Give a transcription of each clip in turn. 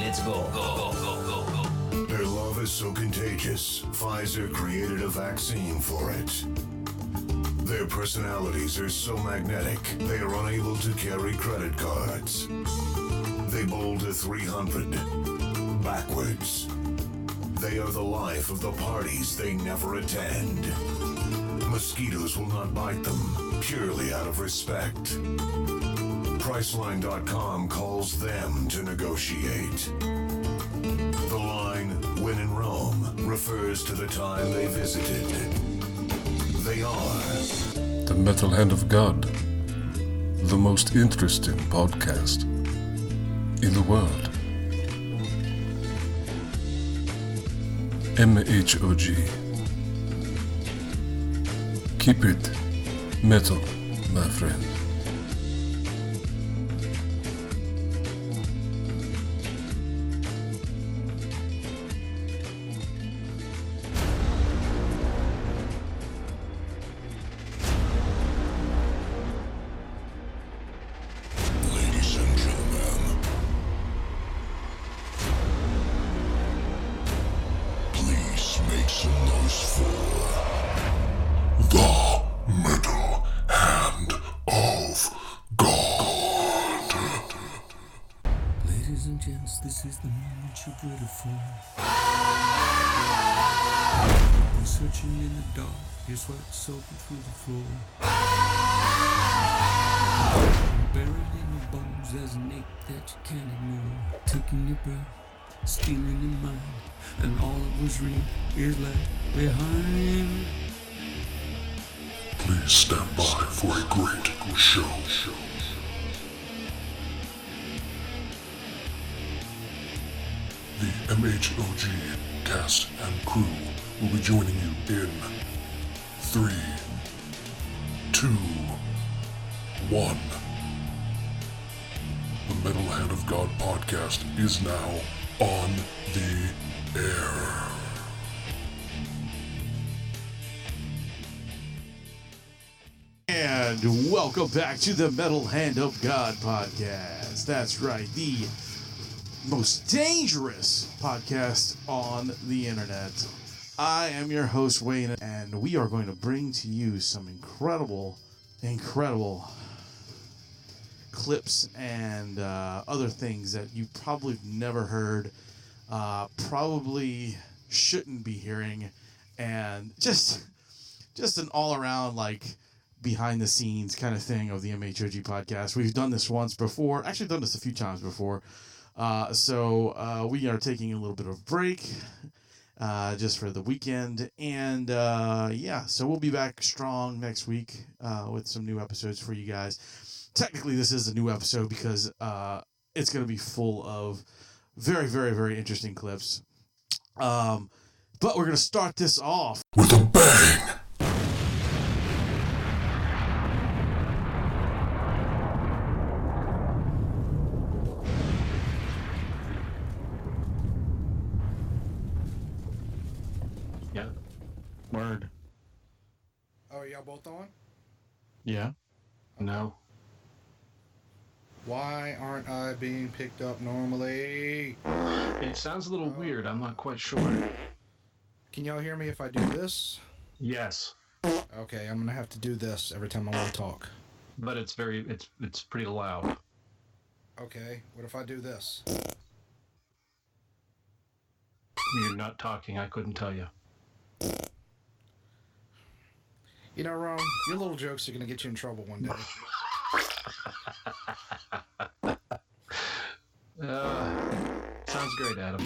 Let's go. Their love is so contagious, Pfizer created a vaccine for it. Their personalities are so magnetic, they are unable to carry credit cards. They bowl to 300 backwards. They are the life of the parties they never attend. Mosquitoes will not bite them, purely out of respect. Priceline.com calls them to negotiate. The line, when in Rome, refers to the time they visited. They are the Metal Hand of God, the most interesting podcast in the world. MHOG. Keep it metal, my friend. This is the moment you've waited for. You're searching in the dark, your sweat soaking through the floor. Buried in your bones, there's an ache that you can't ignore. Taking your breath, stealing your mind, and all that was real is left behind. Please stand by for a great show. The MHOG cast and crew will be joining you in 3, 2, 1. The Metal Hand of God podcast is now on the air. And welcome back to the Metal Hand of God podcast. That's right, the most dangerous podcast on the internet. I am your host, Wayne, and we are going to bring to you some incredible clips and other things that you probably never heard, probably shouldn't be hearing, and just an all-around, behind the scenes kind of thing of the MHOG podcast. We've done this once before, actually done this a few times before. So we are taking a little bit of a break just for the weekend. And so we'll be back strong next week with some new episodes for you guys. Technically, this is a new episode because it's going to be full of very, very, very interesting clips. But we're going to start this off with a bang. Word. Oh, are y'all both on? Yeah. No. Why aren't I being picked up normally? It sounds a little weird. I'm not quite sure. Can y'all hear me if I do this? Yes. Okay, I'm gonna have to do this every time I want to talk. But it's pretty loud. Okay, what if I do this? You're not talking. I couldn't tell you. You know, Rum, your little jokes are going to get you in trouble one day. Sounds great, Adam.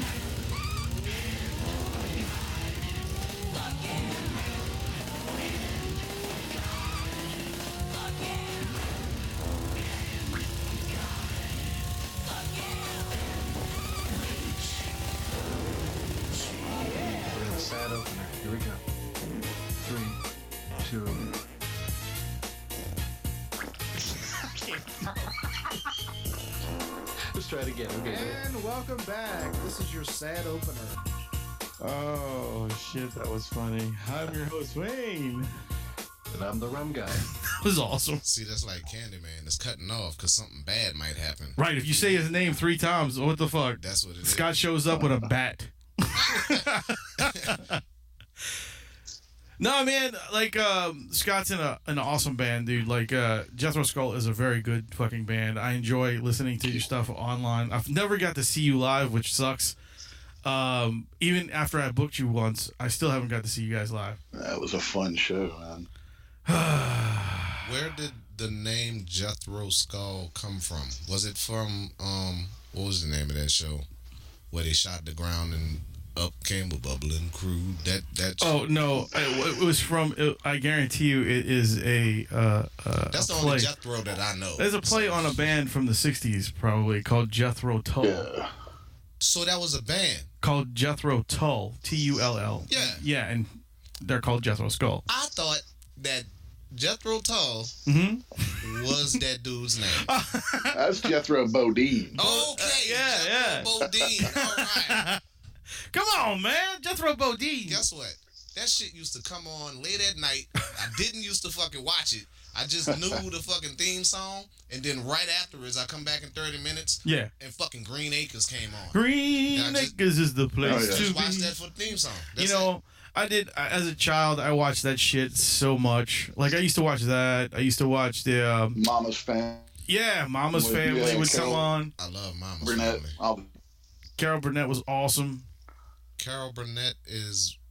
We're in a sad opener. Here we go. 3, 2. Let's try it again. Okay. And welcome back. This is your sad opener. Oh, shit, that was funny. I'm your host, Wayne. And I'm the Rum Guy. That was awesome. See, that's like Candyman. It's cutting off because something bad might happen. Right, if you say his name 3 times, what the fuck? That's what it is. Scott shows up with a bat. No, man, like, Scott's in an awesome band, dude. Like, Jethro Skull is a very good fucking band. I enjoy listening to your stuff online. I've never got to see you live, which sucks. Even after I booked you once, I still haven't got to see you guys live. That was a fun show, man. Where did the name Jethro Skull come from? Was it from, what was the name of that show? Where they shot the ground and up came a bubbling crew. That. Oh no! It was from. I guarantee you, it is a. That's the play. only Jethro that I know. There's a play on a band from the '60s, probably called Jethro Tull. Yeah. So that was a band called Jethro Tull, Tull. Yeah. Yeah, and they're called Jethro Skull. I thought that Jethro Tull was that dude's name. That's Jethro Bodine. Okay, yeah. Bodine. All right. Come on, man, Jethro Bodine. Guess what? That shit used to come on late at night. I didn't used to fucking watch it. I just knew the fucking theme song, and then right afterwards, I come back in 30 minutes. Yeah. And fucking Green Acres came on. Green Acres is the place to Just be. watch that for the theme song. You know, I did as a child. I watched that shit so much. Like I used to watch that. I used to watch the Mama's Family. Yeah, Mama's Family would come on. I love Mama's Burnett. Family. Carol Burnett was awesome. Carol Burnett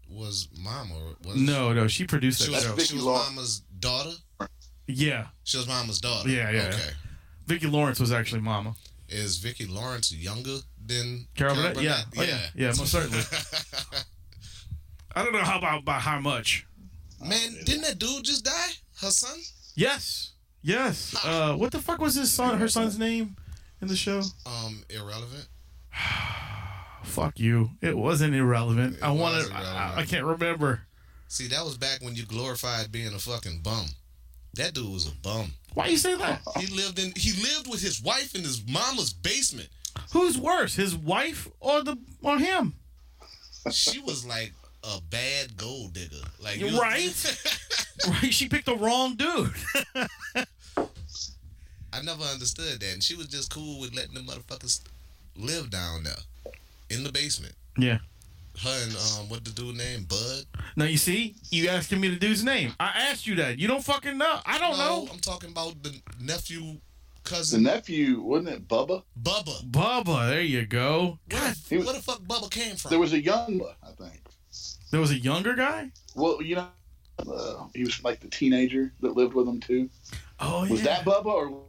was Mama. No, she produced that show. She was Mama's daughter. Yeah. She was Mama's daughter. Yeah. Okay. Vicki Lawrence was actually Mama. Is Vicki Lawrence younger than Carol Burnett? Yeah. Yeah. Oh, yeah, most certainly. I don't know by how much. Man, didn't that dude just die? Her son? Yes. What the fuck was her son's name in the show? Irrelevant. Fuck you. It wasn't irrelevant. I can't remember. See, that was back when you glorified being a fucking bum. That dude was a bum. Why you say that? He lived with his wife in his mama's basement. Who's worse, his wife or him? She was like a bad gold digger. Like right? Right, she picked the wrong dude. I never understood that, and she was just cool with letting the motherfuckers live down there in the basement. Yeah. Her and what the dude named Bud. Now you see, you asking me the dude's name. I asked you that. You don't fucking know. I don't know. I'm talking about the nephew, cousin. The nephew, wasn't it Bubba? Bubba. There you go. God, where the fuck Bubba came from? There was a young, I think. There was a younger guy? Well, you know, he was like the teenager that lived with him too. Oh yeah. Was that Bubba or?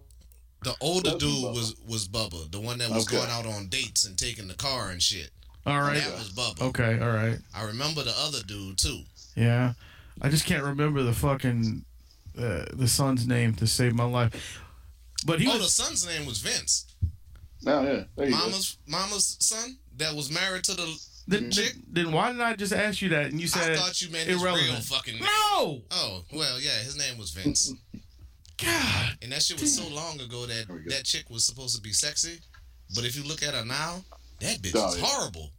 The older dude was Bubba, the one that was going out on dates and taking the car and shit. All right. That was Bubba. Okay, all right. I remember the other dude too. Yeah. I just can't remember the fucking the son's name to save my life. But the son's name was Vince. Oh yeah. There you Mama's son that was married to the chick. Then why did I just ask you that and you said I thought you meant his real fucking name. No. Oh well, yeah, his name was Vince. God. And that shit was so long ago that chick was supposed to be sexy, but if you look at her now, that bitch is horrible.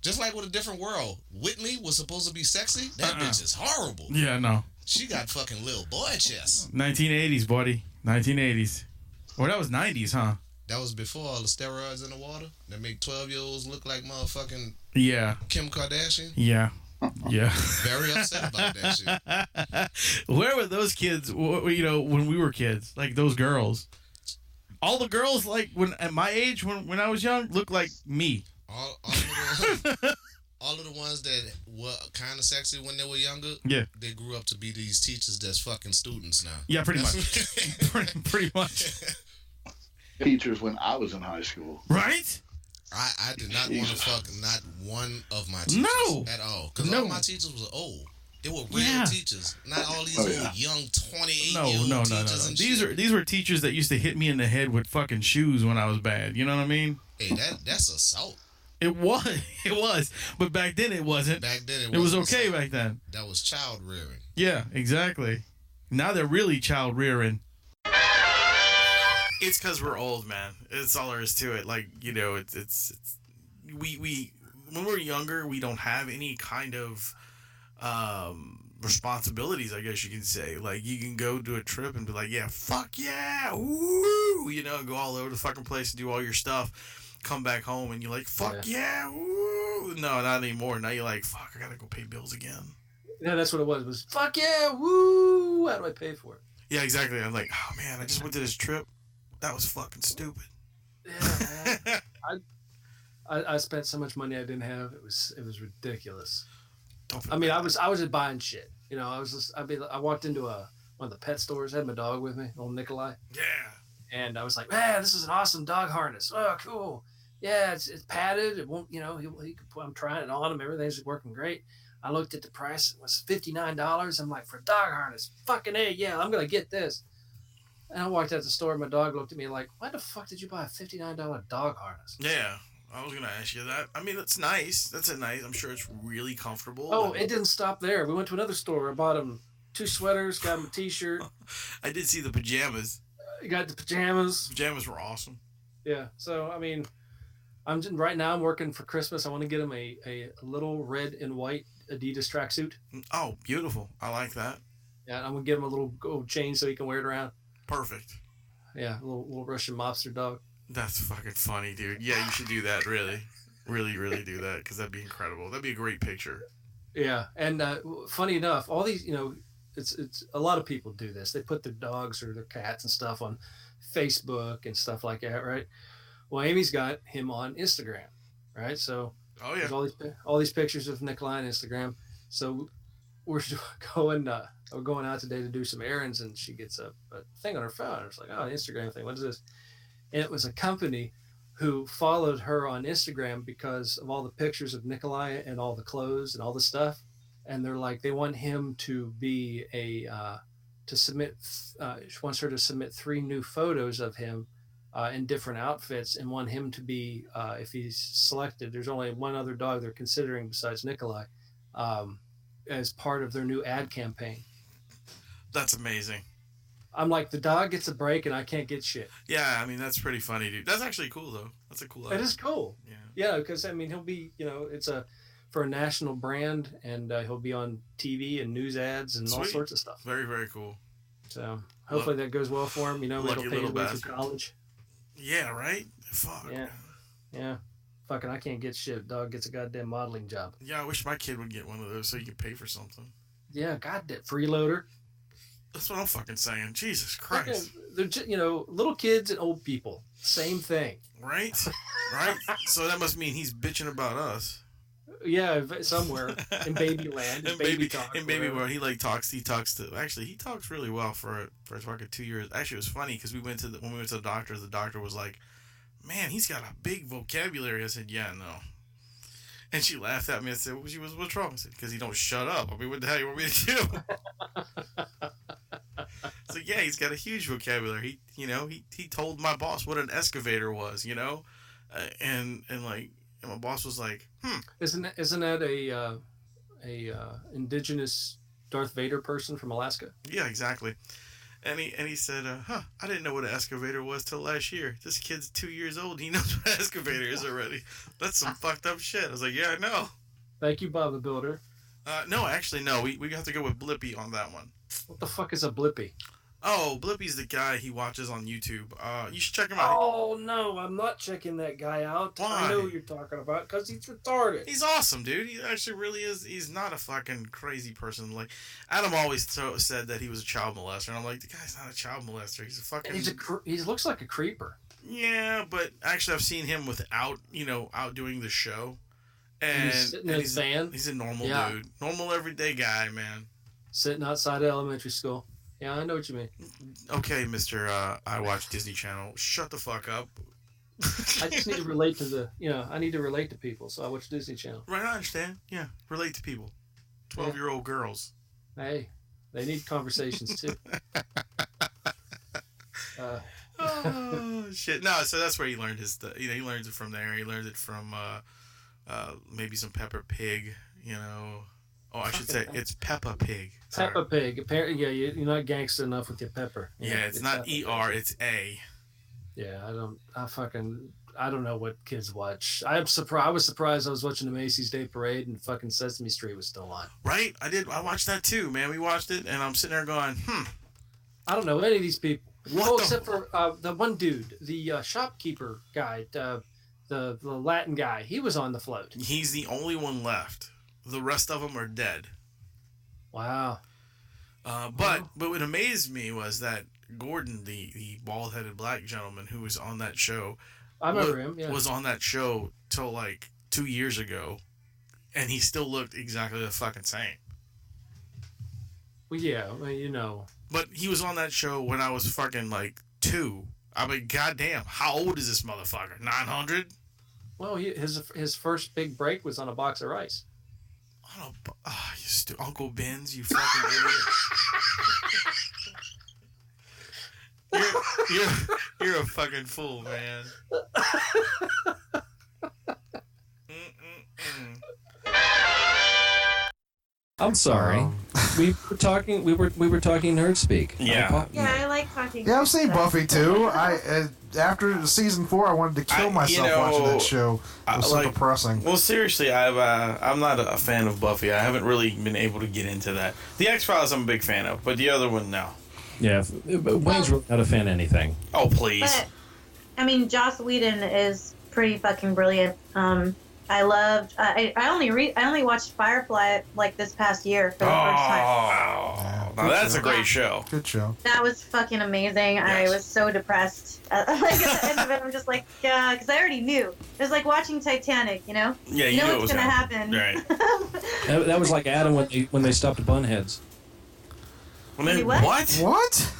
Just like with A Different World, Whitney was supposed to be sexy. That bitch is horrible. Yeah, no. She got fucking little boy chest. 1980s, buddy. 1980s. Well, that was 90s, huh? That was before all the steroids in the water that make 12-year-olds look like motherfucking Kim Kardashian. Yeah. Yeah. Very upset about that shit. Where were those kids, you know, when we were kids? Like those girls. All the girls, like, at my age, when I was young, looked like me. All of the ones that were kind of sexy when they were younger, they grew up to be these teachers that's fucking students now. Yeah, pretty much. pretty much. Teachers when I was in high school. Right? I did not want to fuck not one of my teachers at all. Because all my teachers was old. They were real teachers, not all these little young 28-year-old teachers. No. These were teachers that used to hit me in the head with fucking shoes when I was bad. You know what I mean? Hey, that's assault. It was. But back then it wasn't. Back then it was okay back then. That was child rearing. Yeah, exactly. Now they're really child rearing. It's because we're old, man. It's all there is to it. Like, you know, it's we when we're younger, we don't have any kind of responsibilities, I guess you can say. Like, you can go do a trip and be like, yeah, fuck yeah, woo, you know, go all over the fucking place and do all your stuff, come back home and you're like, fuck yeah, woo. No, not anymore. Now you're like, fuck, I gotta go pay bills again. Yeah, that's what it was. It was, fuck yeah, woo, how do I pay for it? Yeah, exactly. I'm like, oh man, I just went to this trip. That was fucking stupid. Yeah, man. I spent so much money I didn't have. It was ridiculous. I mean, I was just buying shit. You know, I walked into one of the pet stores. I had my dog with me, old Nikolai. Yeah. And I was like, man, this is an awesome dog harness. Oh, cool. Yeah, it's padded. It won't, you know, I'm trying it on him. Everything's working great. I looked at the price. It was $59. I'm like, for a dog harness, fucking A, yeah, I'm gonna get this. And I walked out the store. And my dog looked at me like, why the fuck did you buy a $59 dog harness? Yeah. I was going to ask you that. I mean, that's nice. I'm sure it's really comfortable. Oh, it didn't stop there. We went to another store. I bought him 2 sweaters, got him a t-shirt. I did see the pajamas. You got the pajamas. Pajamas were awesome. Yeah. So, I mean, right now I'm working for Christmas. I want to get him a little red and white Adidas tracksuit. Oh, beautiful. I like that. Yeah, I'm going to get him a little gold chain so he can wear it around. Perfect. Yeah, a little Russian mobster dog. That's fucking funny, dude. Yeah, you should do that, really. Really, really do that, because that'd be incredible. That'd be a great picture. Yeah, and funny enough, all these, you know, it's a lot of people do this. They put their dogs or their cats and stuff on Facebook and stuff like that, right? Well, Amy's got him on Instagram, right? So there's all these pictures of Nikolai on Instagram. So we're going out today to do some errands, and she gets a thing on her phone. It's like, oh, an Instagram thing. What is this? And it was a company who followed her on Instagram because of all the pictures of Nikolai and all the clothes and all the stuff. And they're like, they want him to be she wants her to submit 3 new photos of him in different outfits, and want him to be, if he's selected, there's only one other dog they're considering besides Nikolai, as part of their new ad campaign. That's amazing. I'm like, the dog gets a break and I can't get shit. Yeah, I mean, that's pretty funny, dude. That's actually cool, though. That's a cool idea. It is cool. Yeah. Yeah, because, I mean, he'll be, you know, it's for a national brand, and he'll be on TV and news ads and all sorts of stuff. Very, very cool. So hopefully that goes well for him. You know, it'll pay his way through college. Yeah, right? Fuck. Yeah. Fucking, I can't get shit. Dog gets a goddamn modeling job. Yeah, I wish my kid would get one of those so he could pay for something. Yeah, goddamn. Freeloader. That's what I'm fucking saying. Jesus Christ. They're just, you know, little kids and old people. Same thing. Right? Right? So that must mean he's bitching about us. Yeah, somewhere in baby land. In baby talk. In baby world, he talks really well for fucking 2 years. Actually, it was funny because when we went to the doctor was like, man, he's got a big vocabulary. I said, yeah, no. And she laughed at me and said, what's wrong? I said, because he don't shut up. I mean, what the hell you want me to do? So yeah, he's got a huge vocabulary. He told my boss what an excavator was, and my boss was like, Isn't that a indigenous Darth Vader person from Alaska? Yeah, exactly. And he said, I didn't know what an excavator was till last year. This kid's 2 years old. He knows what an excavator is already. That's some fucked up shit. I was like, yeah, I know. Thank you, Bob the Builder. No, actually, no. We have to go with Blippy on that one. What the fuck is a Blippy? Oh, Blippy's the guy he watches on YouTube. You should check him out. Oh, no, I'm not checking that guy out. Why? I know what you're talking about, because he's retarded. He's awesome, dude. He actually really is. He's not a fucking crazy person. Like, Adam always said that he was a child molester, and I'm like, the guy's not a child molester. He's a fucking... He looks like a creeper. Yeah, but actually I've seen him without, out doing the show. And he's sitting in his van. He's a normal dude. Normal, everyday guy, man. Sitting outside of elementary school. Yeah, I know what you mean. Okay, Mr. I watch Disney Channel. Shut the fuck up. I just need to relate to I need to relate to people, so I watch Disney Channel. Right, I understand. Yeah, relate to people. 12-year-old girls. Hey, they need conversations too. Oh, shit. No, so that's where he learned his stuff. He learns it from there. He learned it from maybe some Peppa Pig, Oh, I should say it's Peppa Pig. Sorry. Peppa Pig. Apparently, yeah, you're not gangster enough with your pepper. Yeah, it's not ER, it's A. Yeah, I don't know what kids watch. I was surprised I was watching the Macy's Day Parade and fucking Sesame Street was still on. Right? I watched that too, man. We watched it, and I'm sitting there going, I don't know any of these people. Except for the one dude, the shopkeeper guy, the Latin guy. He was on the float. He's the only one left. The rest of them are dead. Wow. But what amazed me was that Gordon, the bald-headed black gentleman who was on that show, I remember him. Yeah. Was on that show till like 2 years ago, and he still looked exactly the fucking same. Well, yeah, you know. But he was on that show when I was fucking like 2. I mean, goddamn, how old is this motherfucker? 900? Well, his first big break was on a box of rice. Uncle Ben's, you fucking idiot. You're a fucking fool, man. I'm sorry. We were talking nerd speak. Yeah. I like talking. Yeah, I've seen Buffy too. After season 4, I wanted to kill myself watching that show. It was so depressing. Well, seriously, I'm not a fan of Buffy. I haven't really been able to get into that. The X-Files, I'm a big fan of, but the other one, no. Yeah, Wayne's really not a fan of anything. Oh, please. But, I mean, Joss Whedon is pretty fucking brilliant. I loved. I only watched Firefly like this past year for the first time. Oh, now that's a great show. Good show. That was fucking amazing. Yes. I was so depressed. Like at the end of it, I'm just like, yeah, because I already knew. It was like watching Titanic, you know. Yeah, you know knew what's it was gonna happen. Right. That was like Adam when they stopped Bunheads. What? What? What?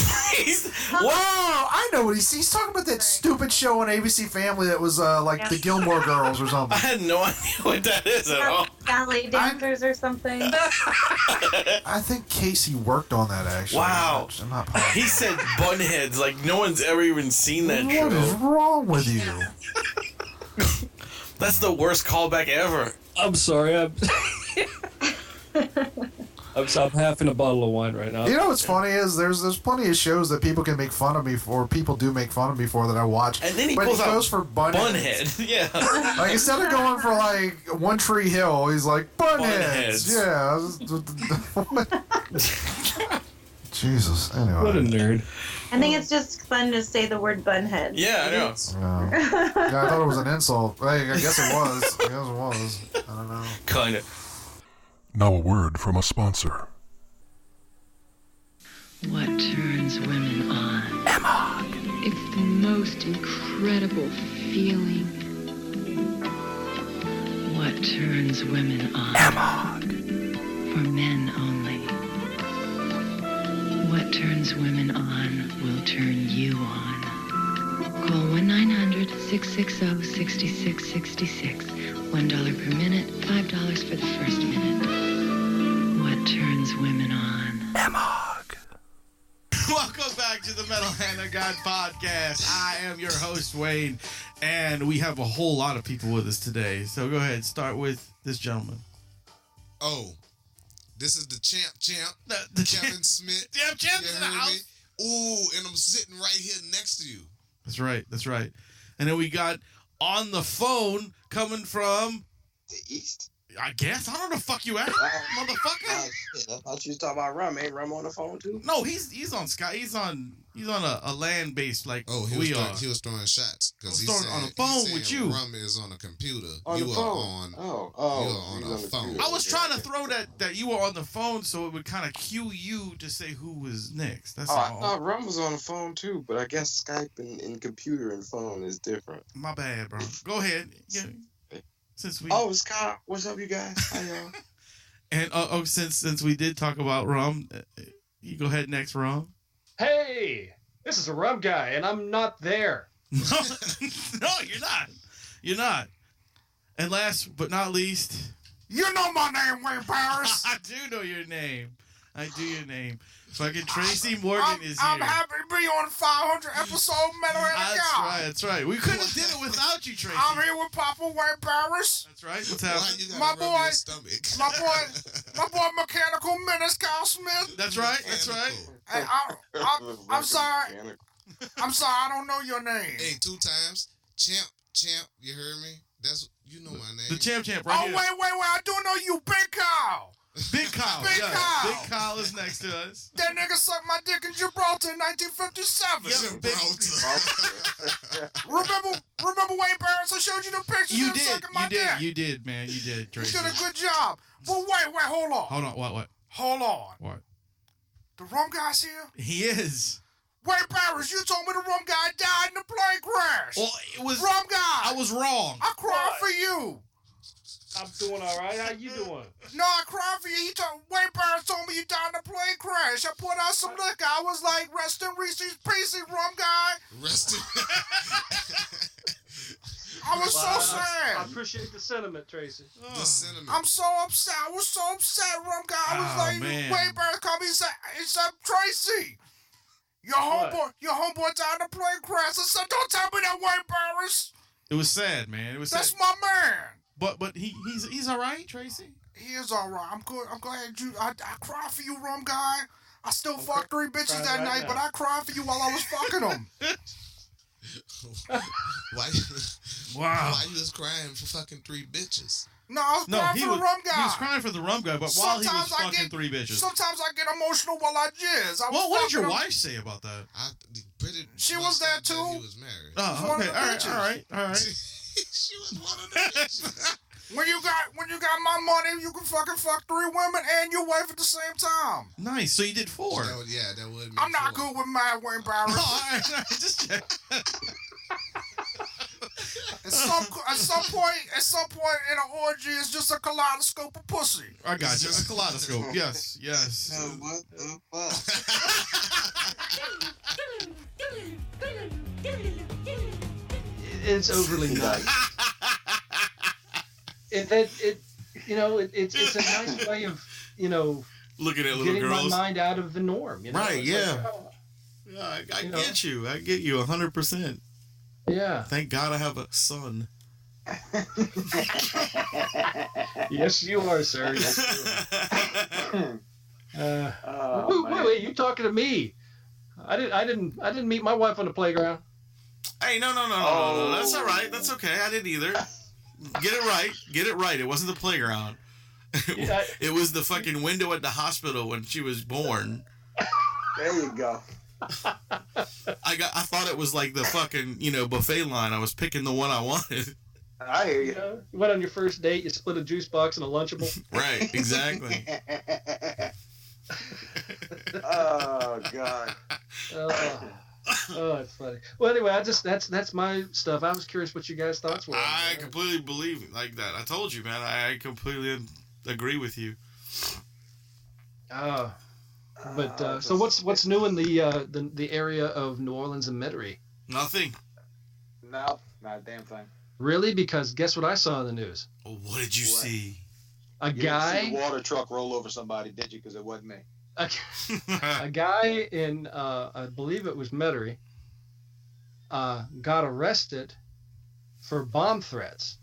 I know what he's talking about. That stupid show on ABC Family that was like the Gilmore Girls or something. I had no idea what that is at all. Ballet dancers or something. I think Casey worked on that actually. Wow. I'm not positive. He said Bunheads like no one's ever even seen that show. What is wrong with you? That's the worst callback ever. I'm sorry. I'm having a bottle of wine right now. You know what's funny is there's plenty of shows that people can make fun of me for. People do make fun of me for that I watch. And then he goes for Bunhead. Yeah. Like instead of going for like One Tree Hill, he's like Bunheads. Yeah. Jesus. Anyway. What a nerd. I think it's just fun to say the word bunhead. Yeah, I know. Yeah, I thought it was an insult. I guess it was. I don't know. Kind of. Now a word from a sponsor. What turns women on? MHOG. It's the most incredible feeling. What turns women on? MHOG. For men only. What turns women on will turn you on. Call 1-900-660-6666. $1 per minute, $5 for the first minute. What turns women on? MHOG. Welcome back to the Metal Hand of God podcast. I am your host, Wayne, and we have a whole lot of people with us today. So go ahead, start with this gentleman. Oh, this is the champ, the Kevin Smith. Yeah, champ's in the house. Ooh, and I'm sitting right here next to you. That's right. And then we got on the phone coming from the East. I guess. I don't know the fuck you at, motherfucker. Shit, I thought you was talking about Rum. Ain't Rum on the phone too? No, he's on Sky. He's on a land based like we are. He was throwing shots because he's on the phone with you. Rum is on a computer. On you the are phone. on. You are on a phone. I was trying to throw that you were on the phone so it would kind of cue you to say who was next. That's all. I thought Rum was on the phone too, but I guess Skype and computer and phone is different. My bad, bro. Go ahead. Yeah. It's Kyle. What's up, you guys? How y'all? And since we did talk about Rum, you go ahead next, Rum. Hey, this is a Rum Guy, and I'm not there. No, you're not. And last but not least, you know my name, Wayne Paris. I do know your name. Fucking Tracy Morgan is here. I'm happy to be on the 500 episode Metal Hand of God. That's right. We couldn't have did it without you, Tracy. I'm here with Papa Wayne Paris. That's right. What's happening? My boy, Mechanical Menace Kyle Smith. That's right. Hey, I'm sorry. I'm sorry, I don't know your name. Hey, 2 times. Champ, you heard me? You know my name. The champ right here. Wait, I do know you, Big Kyle. Big Kyle. Big Kyle. Big Kyle is next to us. That nigga sucked my dick in Gibraltar in 1957. Remember Wayne Barris? I showed you the pictures. You of did. Sucking my dick. You did, man. You did, Tracy. You did a good job. But wait, hold on. What? Hold on. What? The Rum Guy's here? He is. Wayne Barris, you told me the Rum Guy died in a plane crash. Well, it was Rum Guy. I was wrong. I cried for you. I'm doing all right. How you doing? No, I cried for you. Wayne Barris told me you died in a plane crash. I put out some liquor. I was like, rest in Reese's Pieces, Rum Guy. Rest in... I was so sad. I appreciate the sentiment, Tracy. The sentiment. I'm so upset. I was so upset, Rum Guy. I was like, man. Wayne Barris called me and said, Tracy. Your homeboy died in a plane crash. I said, don't tell me that, Wayne Barris. It was sad, man. It was That's sad. my man. But he's all right, Tracy. He is all right. I'm good. I'm glad you. I cried for you, Rum Guy. I still fucked 3 bitches that night, but I cried for you while I was fucking them. Why you was crying for fucking 3 bitches? No, I was crying for the Rum Guy. He was crying for the Rum Guy, but while he was fucking 3 bitches. Sometimes I get emotional while I jizz. What did your wife say about that? She was there too. He was married. Oh, okay. All right. She was one of the bitches. When you got my money, you can fucking fuck 3 women and your wife at the same time. Nice. So you did 4. That would make I'm not 4. good with math, Wayne Barris. All right. Just check. At some point in an orgy, it's just a kaleidoscope of pussy. I got you. A kaleidoscope. Yes. What the fuck? It's overly nice. It's a nice way of looking at little getting girls. my mind out of the norm. Right? It's Yeah. like, oh, I get you. I get you 100%. Yeah. Thank God I have a son. Yes, you are, sir. Yes, you are. Wait, you talking to me? I didn't meet my wife on the playground. Hey, no. That's all right. That's okay. I didn't either. Get it right. It wasn't the playground. It was the fucking window at the hospital when she was born. There you go. I thought it was like the fucking buffet line. I was picking the one I wanted. I hear you. You went on your first date. You split a juice box and a Lunchable. Right. Exactly. Oh God. Oh, it's funny. Well, anyway, that's my stuff. I was curious what you guys' thoughts were. I completely believe it like that. I told you, man. I completely agree with you. But so what's new in the area of New Orleans and Metairie? Nothing. No, not a damn thing. Really? Because guess what I saw in the news? What did you see? A You guy. didn't see the water truck roll over somebody, did you? Because it wasn't me. A guy in I believe it was Metairie got arrested for bomb threats.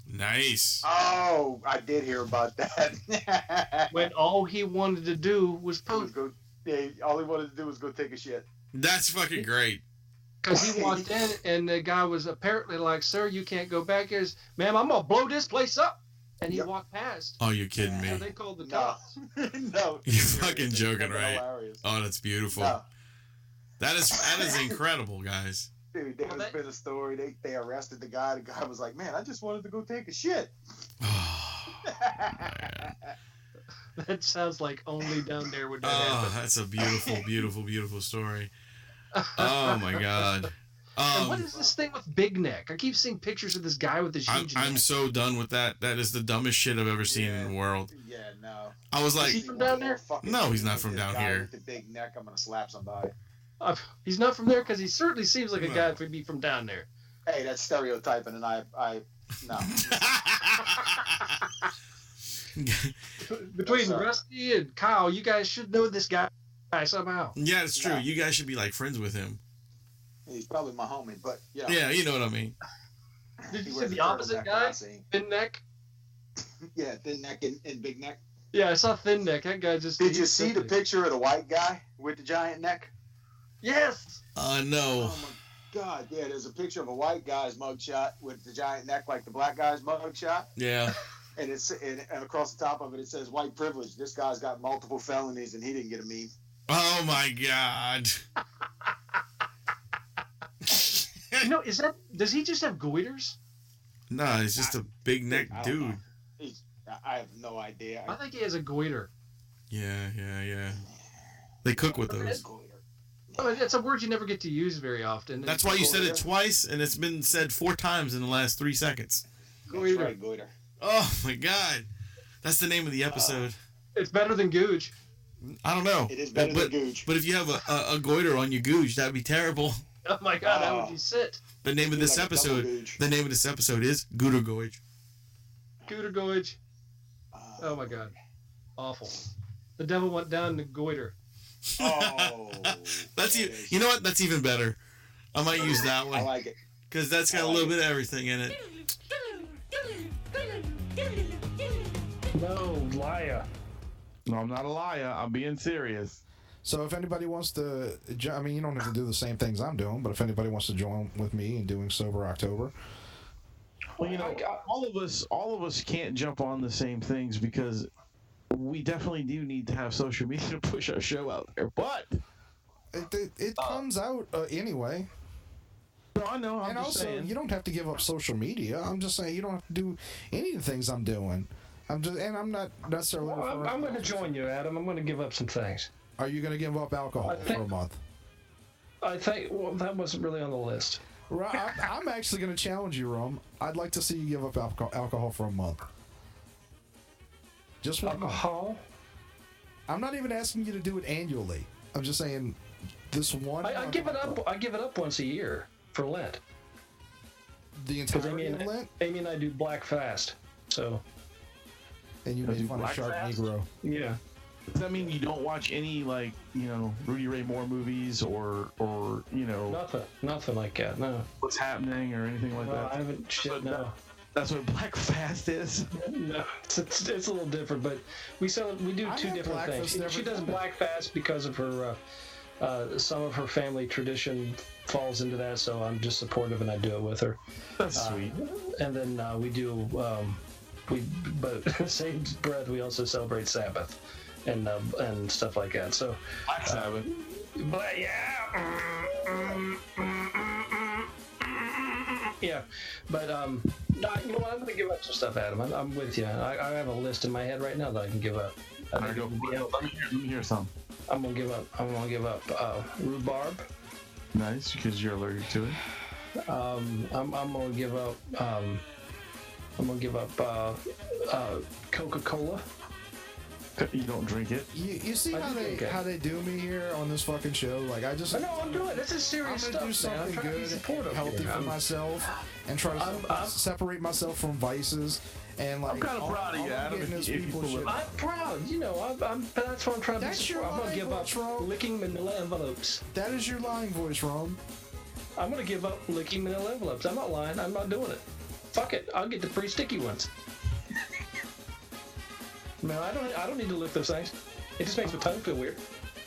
Nice. Oh, I did hear about that. When all he wanted to do was poop. All he wanted to do was go take a shit. That's fucking great. Because he walked in and the guy was apparently like, "Sir, you can't go back here." Ma'am, I'm gonna blow this place up. And he walked past. Oh, you're kidding me. So they called the cops. No. You're fucking joking, right? Hilarious. Oh, that's beautiful. No. That is incredible, guys. Dude, there's been a story. They arrested the guy. The guy was like, "Man, I just wanted to go take a shit." That sounds like only down there would that happen. That's a beautiful, beautiful, beautiful story. Oh my God. And what is this thing with Big Neck? I keep seeing pictures of this guy with this huge I'm neck. so done with that. That is the dumbest shit I've ever seen in the world. Yeah, no. I was like, Is he from down there? No, he's not from down Guy here. with the big neck, I'm gonna slap somebody. He's not from there because he certainly seems like a guy that would be from down there. Hey, that's stereotyping, and I no. Between Rusty and Kyle, you guys should know this guy somehow. Yeah, it's true. You guys should be like friends with him. He's probably my homie, but yeah. Yeah, you know what I mean. Did you see the opposite guy? Thin Neck? Yeah, Thin Neck and Big Neck. Yeah, I saw Thin Neck. That guy just... Did you see the picture of the white guy with the giant neck? Yes. No. Oh my God! Yeah, there's a picture of a white guy's mugshot with the giant neck like the black guy's mugshot. Yeah. And and across the top of it, it says white privilege. This guy's got multiple felonies, and he didn't get a meme. Oh my God. Does he just have goiters? No, he's just a big neck dude. I have no idea. I think he has a goiter. Yeah. They cook with those. Oh, it's a word you never get to use very often. That's why you said it twice, and it's been said 4 times in the last 3 seconds. Goiter. That's right, goiter. Oh my God. That's the name of the episode. It's better than gooch. I don't know. It is better than gooch. But if you have a goiter on your gooch, that'd be terrible. Oh my God, how would you sit? The name of this episode is Gooter Goige. Gooter Goige. Oh my God. Awful. The devil went down to goiter. Oh. You know what? That's even better. I might use that one. I like it. Because that's got a little bit of everything in it. No, liar. No, I'm not a liar. I'm being serious. So if anybody wants to, I mean, you don't have to do the same things I'm doing, but if anybody wants to join with me in doing Sober October. Well, you know, all of us can't jump on the same things because we definitely do need to have social media to push our show out there. But it comes out anyway. No, I know. And also, saying. You don't have to give up social media. I'm just saying you don't have to do any of the things I'm doing. I'm not necessarily. Well, I'm going to join you, Adam. I'm going to give up some things. Are you going to give up alcohol for a month? I think that wasn't really on the list. Right, I'm actually going to challenge you, Rum. I'd like to see you give up alcohol for a month. Just one alcohol? Month. I'm not even asking you to do it annually. I'm just saying this one. I give it up. I give it up once a year for Lent. The entirety of Lent. Amy and I do Black Fast, so. And you made fun of Shark Negro. Yeah. Does that mean you don't watch any, like, you know, Rudy Ray Moore movies or you know... Nothing like that, no. What's Happening or anything like that? I haven't... That's what Black Fast is? No, it's a little different, but we do 2 different things. She does Black Fast because of her... some of her family tradition falls into that, so I'm just supportive and I do it with her. That's sweet. And then we do... but in the same breath, we also celebrate Sabbath. And stuff like that. So Black Sabbath. But yeah. Yeah. But you know what? I'm gonna give up some stuff, Adam. I'm with you. I have a list in my head right now that I can give up. Let me hear some. I'm gonna give up rhubarb. Nice, because you're allergic to it. I'm gonna give up Coca-Cola. You don't drink it. You see how they do me here on this fucking show? Like I know I'm doing it. This is serious stuff. I'm gonna do something good, healthy for myself, and try to separate myself from vices. And like, I'm kind of proud of you, Adam. I'm proud. You know, that's what I'm trying to do. I'm gonna give up licking manila envelopes. That is your lying voice, Ron. I'm gonna give up licking manila envelopes. I'm not lying. I'm not doing it. Fuck it. I'll get the free sticky ones. No, I don't need to lick those things. It just makes my tongue feel weird.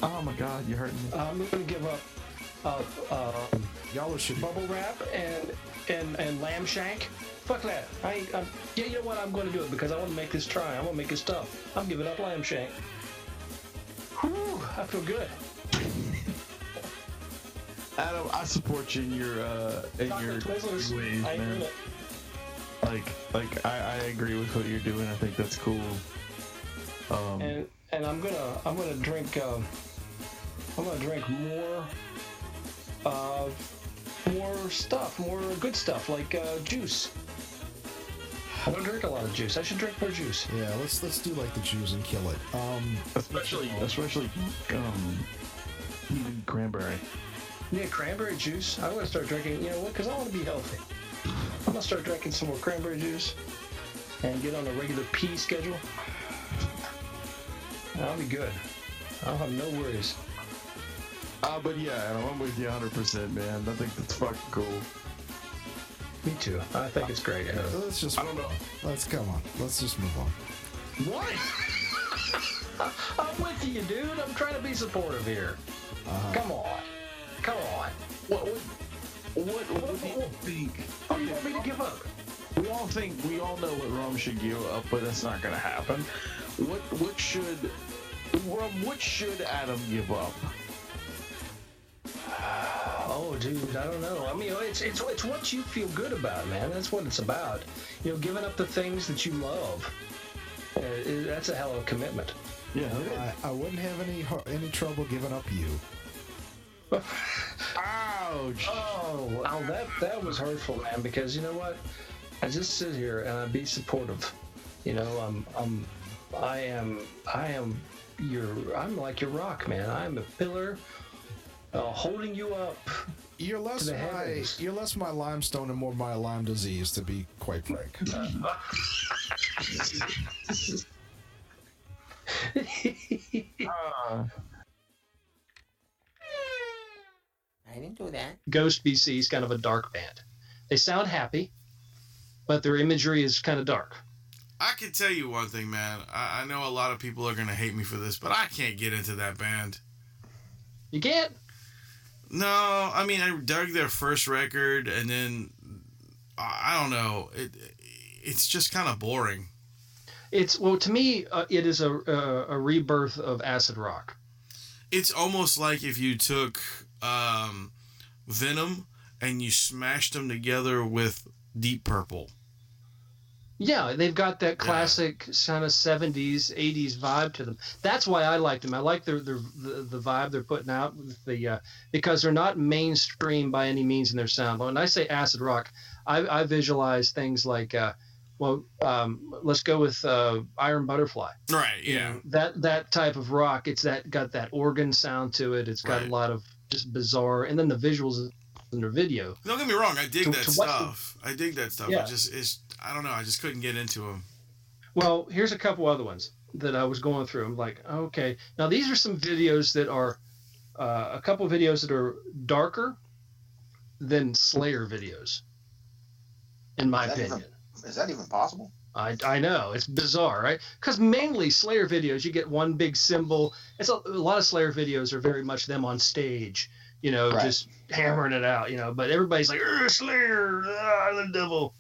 Oh my God, you're hurting me. I'm gonna give up y'all should bubble wrap and lamb shank. Fuck that. Yeah, you know what? I'm gonna do it because I want to make this try. I want to make this stuff. I'm giving up lamb shank. Whew, I feel good. Adam, I support you in your Twizzlers. ways, I man. it. Like I agree with what you're doing. I think that's cool. And I'm gonna drink more good stuff like juice. I don't drink a lot of juice. I should drink more juice. Yeah, let's do like the juice and kill it. Especially cranberry. Yeah, cranberry juice. I'm gonna start drinking. You know what? Because I want to be healthy. I'm gonna start drinking some more cranberry juice and get on a regular pee schedule. I'll be good. I'll have no worries. But yeah, Adam, I'm with you 100%, man. I think that's fucking cool. Me too. I think it's great. Let's just. I don't know. Come on. Let's just move on. What? I'm with you, dude. I'm trying to be supportive here. Come on. Come on. What do you think? What do you want me to give up? We all know what Rum should give up, but that's not going to happen. What should Adam give up? Oh, dude, I don't know. I mean, it's what you feel good about, man. That's what it's about. You know, giving up the things that you love. That's a hell of a commitment. Yeah. I wouldn't have any trouble giving up you. Ouch! Oh, that was hurtful, man. Because you know what? I just sit here and I be supportive. You know, I'm like your rock, man. I'm a pillar, holding you up. You're less my limestone and more my Lyme disease, to be quite frank. I didn't do that. Ghost BC is kind of a dark band. They sound happy, but their imagery is kind of dark. I can tell you one thing, man. I know a lot of people are going to hate me for this, but I can't get into that band. You can't? No, I mean, I dug their first record, and then, I don't know, it's just kind of boring. To me, it is a rebirth of acid rock. It's almost like if you took Venom and you smashed them together with Deep Purple. Yeah, they've got that classic kind of 70s, 80s vibe to them. That's why I liked them. I like the vibe they're putting out with because they're not mainstream by any means in their sound. When I say acid rock, I visualize things like, let's go with Iron Butterfly. Right, yeah. You know, that type of rock, got that organ sound to it. It's got a lot of just bizarre, and then the visuals in their video. Don't get me wrong, I dig that stuff. I dig that stuff. Yeah. I don't know, I just couldn't get into them. Well, here's a couple other ones that I was going through. I'm like, okay. Now, these are some videos that are, a couple videos that are darker than Slayer videos, in my opinion. Is that even possible? I know. It's bizarre, right? Because mainly Slayer videos, you get one big symbol. A lot of Slayer videos are very much them on stage, you know, just hammering it out, you know. But everybody's like, Slayer, the devil.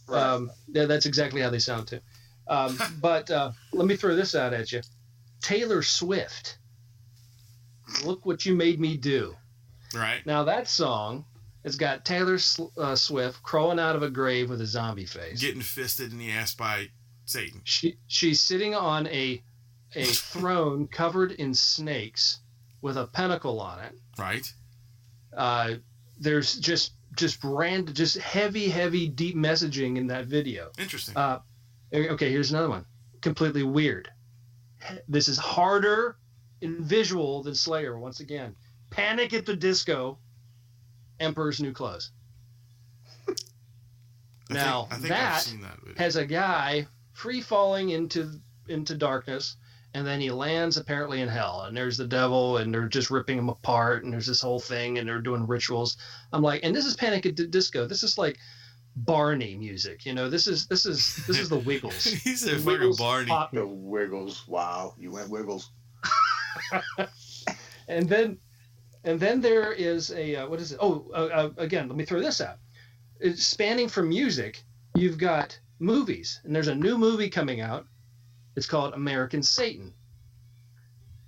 Right. That's exactly how they sound too. But let me throw this out at you. Taylor Swift. Look what you made me do. Right. Now that song has got Taylor Swift crawling out of a grave with a zombie face. Getting fisted in the ass by Satan. She's sitting on a throne covered in snakes with a pentacle on it. Right. There's just heavy, deep messaging in that video. Interesting. Okay, here's another one. Completely weird. This is harder in visual than Slayer, once again. Panic at the Disco, Emperor's New Clothes. I think I've seen that video. Has a guy free falling into darkness, and then he lands apparently in hell, and there's the devil, and they're just ripping him apart, and there's this whole thing, and they're doing rituals. I'm like, and this is Panic at the Disco. This is like Barney music, you know. This is the Wiggles. He's a fucking Barney. The Wiggles. Wow, you went Wiggles. And then there is a what is it? Again, let me throw this out. It's spanning from music. You've got movies, and there's a new movie coming out. It's called American Satan.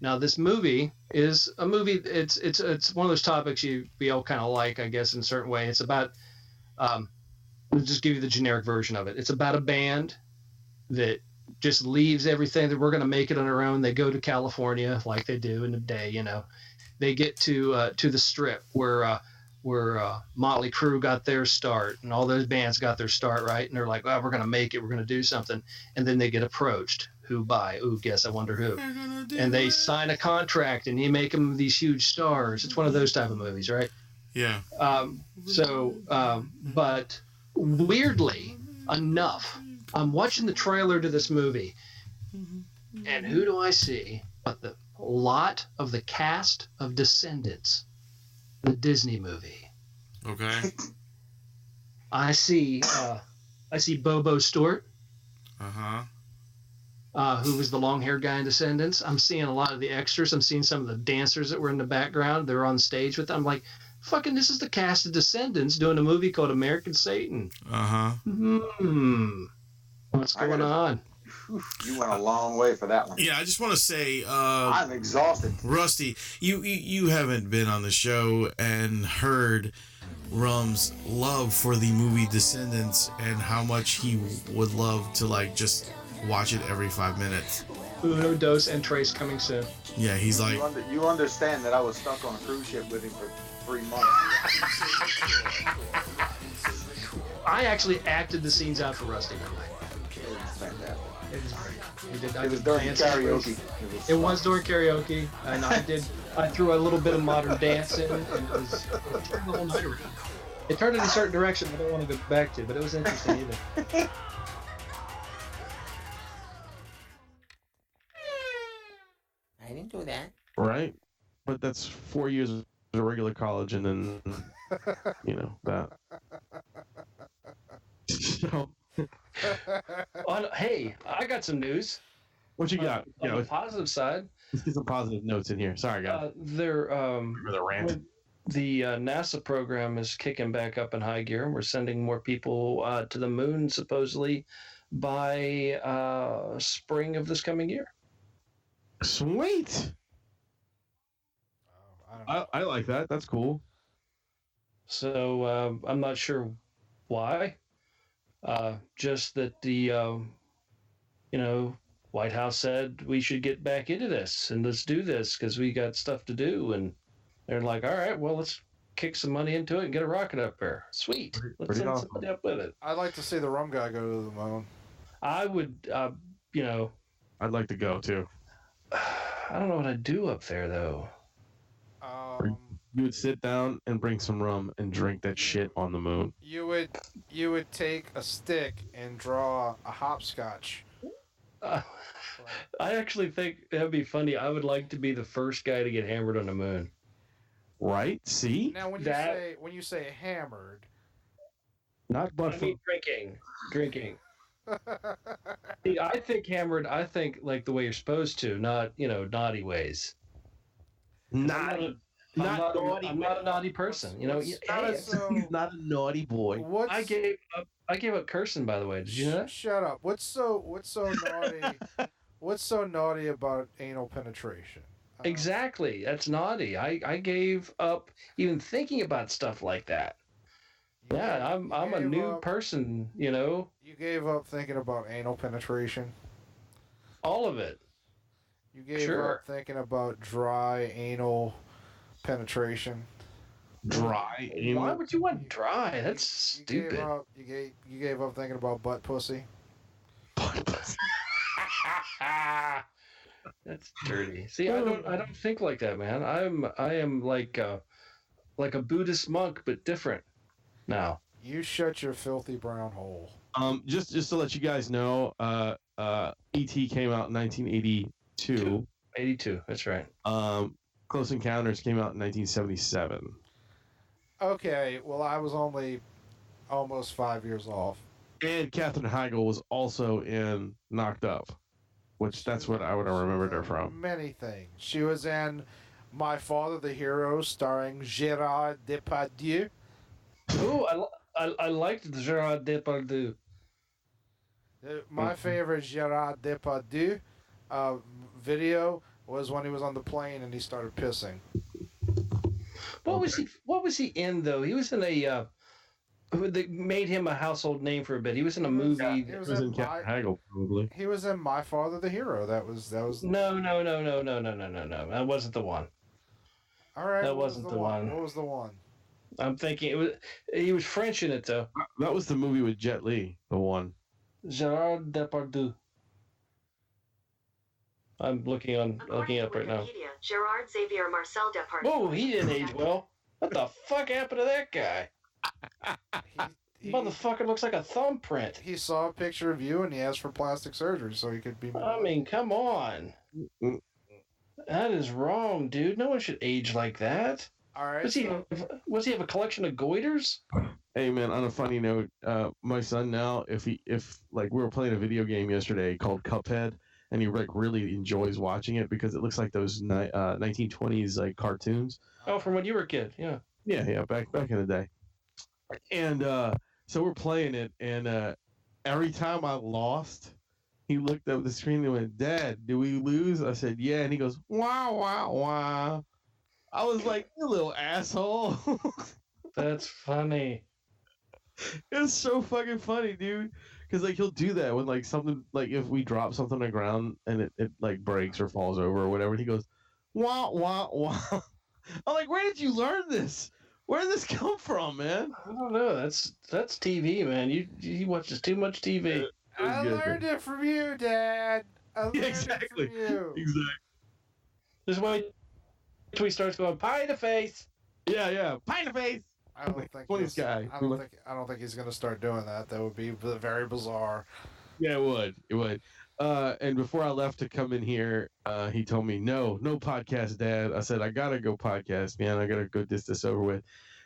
Now, this movie is a movie. It's one of those topics we all kind of like, I guess, in a certain way. It's about. I'll just give you the generic version of it. It's about a band that just leaves everything that we're going to make it on our own. They go to California like they do in the day, you know. They get to the Strip where Motley Crue got their start, and all those bands got their start, right? And they're like, well, we're going to make it. We're going to do something. And then they get approached. Who by? Ooh, guess I wonder who. And they sign a contract, and you make them these huge stars. It's one of those type of movies, right? Yeah. But weirdly enough, I'm watching the trailer to this movie, and who do I see but the lot of the cast of Descendants, the Disney movie. Okay. I see Bobo Stewart. Uh-huh. who was the long-haired guy in Descendants. I'm seeing a lot of the extras. I'm seeing some of the dancers that were in the background. They're on stage with them. I'm like, fucking, this is the cast of Descendants doing a movie called American Satan. Uh-huh. What's going on? You went a long way for that one. Yeah, I just want to say, I'm exhausted. Rusty, you haven't been on the show and heard Rum's love for the movie Descendants and how much he would love to like just watch it every 5 minutes. Uno, dos, and tres coming soon. Yeah, he's like... You understand that I was stuck on a cruise ship with him for 3 months. I actually acted the scenes out for Rusty that night. It was fantastic. It was great. It was during karaoke. It was during karaoke, and I threw a little bit of modern dance in, and it turned the whole night around. It turned in a certain direction I don't want to go back to, but it was interesting either. I didn't do that. Right? But that's 4 years of regular college and then, that. So... Hey, I got some news. What you got? On the positive side, let's get some positive notes in here. Sorry, guys. The NASA program is kicking back up in high gear, and we're sending more people to the moon supposedly by spring of this coming year. Sweet. I like that. That's cool. So I'm not sure why. Just that the White House said we should get back into this and let's do this because we got stuff to do, and they're like, all right, well, let's kick some money into it and get a rocket up there. Sweet. Let's send somebody up with it. I'd like to see the Rum Guy go to the moon. I would, I'd like to go too. I don't know what I'd do up there though. You would sit down and bring some rum and drink that shit on the moon. You would take a stick and draw a hopscotch. I actually think that'd be funny. I would like to be the first guy to get hammered on the moon. Right? See? Now, when you say hammered, not but I mean drinking. See, I think hammered. I think like the way you're supposed to, not naughty ways. Naughty. I'm not a naughty person. He's not a naughty boy. I gave up cursing, by the way. Did you know that? Shut up. What's so naughty? What's so naughty about anal penetration? Exactly. That's naughty. I gave up even thinking about stuff like that. Yeah, I'm a new person, You gave up thinking about anal penetration? All of it. You gave up thinking about dry anal penetration? Dry anal? Why would you want dry? That's stupid. You gave up thinking about butt pussy? Butt pussy. That's dirty. See, I don't think like that, man. I am like a Buddhist monk, but different now. You shut your filthy brown hole. Just to let you guys know, E.T. came out in 1982. 82, that's right. Close Encounters came out in 1977. Okay, well, I was only almost 5 years off. And Katherine Heigl was also in Knocked Up, which that's what I would have remembered her from. Many things. She was in My Father the Hero, starring Gérard Depardieu. Ooh, I liked Gérard Depardieu. My favorite Gérard Depardieu video was when he was on the plane and he started pissing. What was he in though? He was in a that made him a household name for a bit. He was in a movie. He was in Katherine Heigl, probably. He was in My Father the Hero. That was. No. That wasn't the one. All right. That wasn't the one. What was the one? I'm thinking he was French in it though. That was the movie with Jet Li. The one. Gérard Depardieu. I'm looking up right now. Gerard Xavier Marcel Depardieu. Oh, he didn't age well. What the fuck happened to that guy? Motherfucker looks like a thumbprint. He saw a picture of you and he asked for plastic surgery so he could be. I mean, come on. That is wrong, dude. No one should age like that. All right. Was he have a collection of goiters? Hey man, on a funny note, my son now, if we were playing a video game yesterday called Cuphead, and he like really enjoys watching it because it looks like those 1920s like cartoons. Oh, from when you were a kid, yeah. Yeah, back in the day. And so we're playing it, and every time I lost, he looked up the screen and went, "Dad, did we lose?" I said, "Yeah," and he goes, "Wow, wow, wow." I was like, "You little asshole." That's funny. It's so fucking funny, dude. Because like he'll do that when like something like if we drop something on the ground and it like breaks or falls over or whatever, and he goes, "Wah wah wah." I'm like, "Where did you learn this? Where did this come from, man?" I don't know. That's TV, man. He watches too much TV. I learned it from you, Dad. I learned it from you. Exactly. Just wait till he starts going pie in the face. Yeah, pie in the face. I don't think Funniest guy. I don't think he's gonna start doing that. That would be very bizarre. Yeah, it would. And before I left to come in here, he told me, no podcast, Dad. I said, I gotta go podcast, man. I gotta go this over with,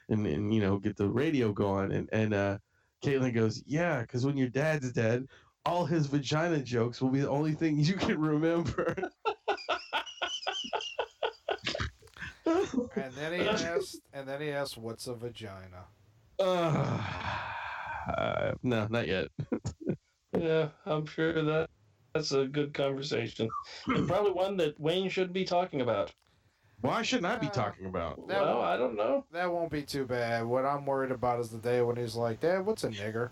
and get the radio going. And Caitlin goes, yeah, because when your dad's dead, all his vagina jokes will be the only thing you can remember. And then he asked, "What's a vagina?" No, not yet. Yeah, I'm sure that's a good conversation, and probably one that Wayne should be talking about. Why shouldn't I be talking about? Well, I don't know. That won't be too bad. What I'm worried about is the day when he's like, "Dad, what's a nigger?"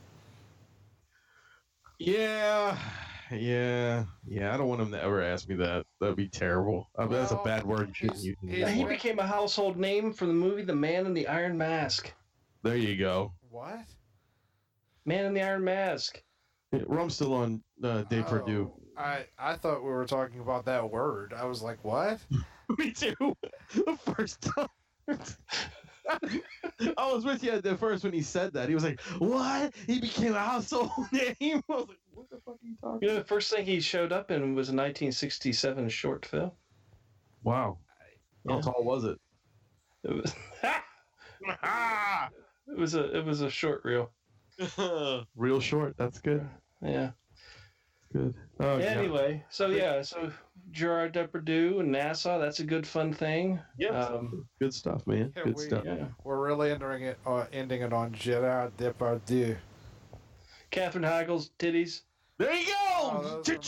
Yeah. I don't want him to ever ask me that. That'd be terrible. I mean, that's a bad word. You shouldn't use. He became a household name for the movie The Man in the Iron Mask. There you go. What? Man in the Iron Mask. Rum's still on Dave Perdue. I thought we were talking about that word. I was like, what? Me too. The first time. I was with you at the first when he said that. He was like, what? He became a household name? I was like, what the fuck are you talking about? The first thing he showed up in was a 1967 short film. Wow. How tall was it? It was a short reel. Real short. That's good. Yeah. Good. Oh, anyway, so Gerard Depardieu and NASA, that's a good fun thing. Yeah. Good stuff, man. Yeah, good stuff. Yeah. We're really ending it on Gerard Depardieu. Katherine Heigl's titties. There you go! Oh, that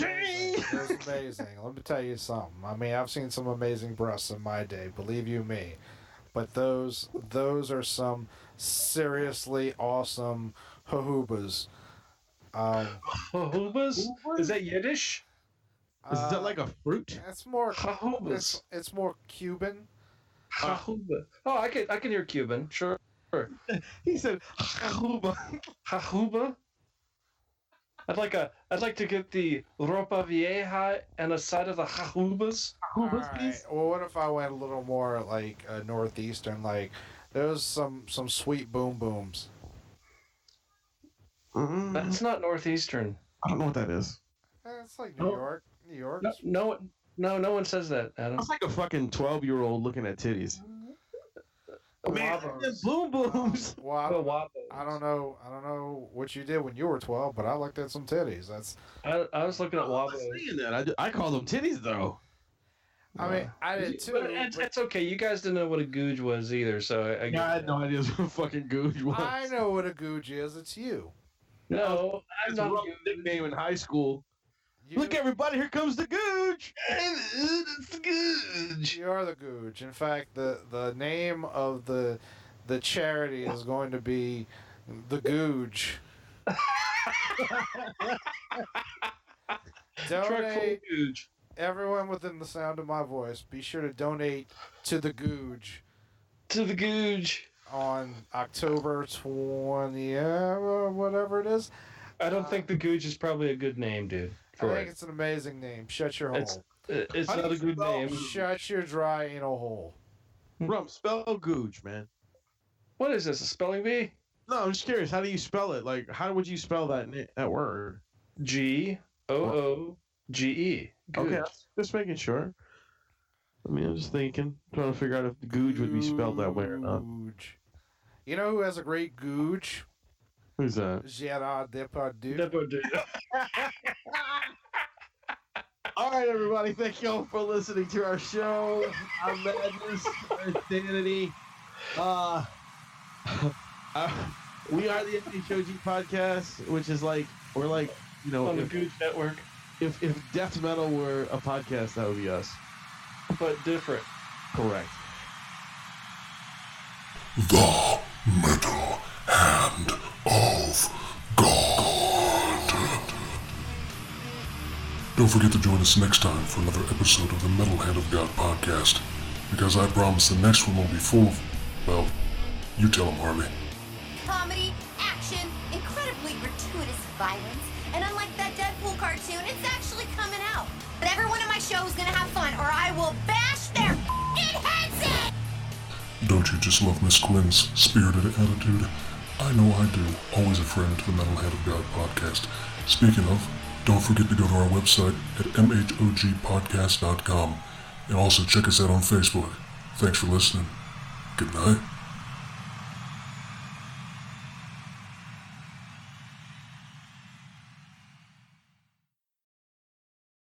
was amazing. Let me tell you something. I mean, I've seen some amazing breasts in my day, believe you me. But those are some seriously awesome hahubas. Hahubas? Is that Yiddish? Is that like a fruit? It's more hahubas. It's more Cuban. Hahuba. Oh, I can hear Cuban. Sure. He said hahuba. Hahuba. I'd like to get the ropa vieja and a side of the hahubas. Hahubas, please. Well, what if I went a little more like northeastern? Like there's some sweet boom booms. That's not northeastern. I don't know what that is. It's like New York. New York. No one says that, Adam. It's like a fucking 12-year-old looking at titties. Man, boom booms. Well, I don't know what you did when you were 12, but I looked at some titties. I was looking at wobbles. I call them titties though. I mean, I did too. But it's okay. You guys didn't know what a googe was either, so I had no idea what a fucking googe was. I know what a googe is. It's you. No, I'm not. It's a nickname in high school. Look, everybody! Here comes the googe. It's the googe. You are the googe. In fact, the name of the charity is going to be the Googe. Donate. Everyone within the sound of my voice, be sure to donate to the Googe. To the Googe. On October 20, whatever it is. I don't think the Googe is probably a good name, dude. I think it's an amazing name. Shut your hole. It's not a good name. Shut your dry anal hole. Rum, spell googe, man. What is this, a spelling bee? No, I'm just curious. How do you spell it? Like, how would you spell that word? Googe. Okay, just making sure. I mean, I'm just thinking, trying to figure out if the googe would be spelled that way or not. You know who has a great googe? Who's that? Gerard Depardieu. I All right, everybody. Thank you all for listening to our show. Our madness, our insanity. We are the MHOG podcast, which is like, we're like, you know, on the Goose Network. If death metal were a podcast, that would be us. But different. Correct. The Metal Hand of God. Don't forget to join us next time for another episode of the Metal Hand of God podcast, because I promise the next one will be full of, well, you tell them, Harley. Comedy, action, incredibly gratuitous violence, and unlike that Deadpool cartoon, it's actually coming out. But everyone in my show is gonna have fun, or I will bash their f***ing heads in! Don't you just love Miss Quinn's spirited attitude? I know I do. Always a friend to the Metal Hand of God podcast. Speaking of, don't forget to go to our website at MHOGpodcast.com and also check us out on Facebook. Thanks for listening. Good night.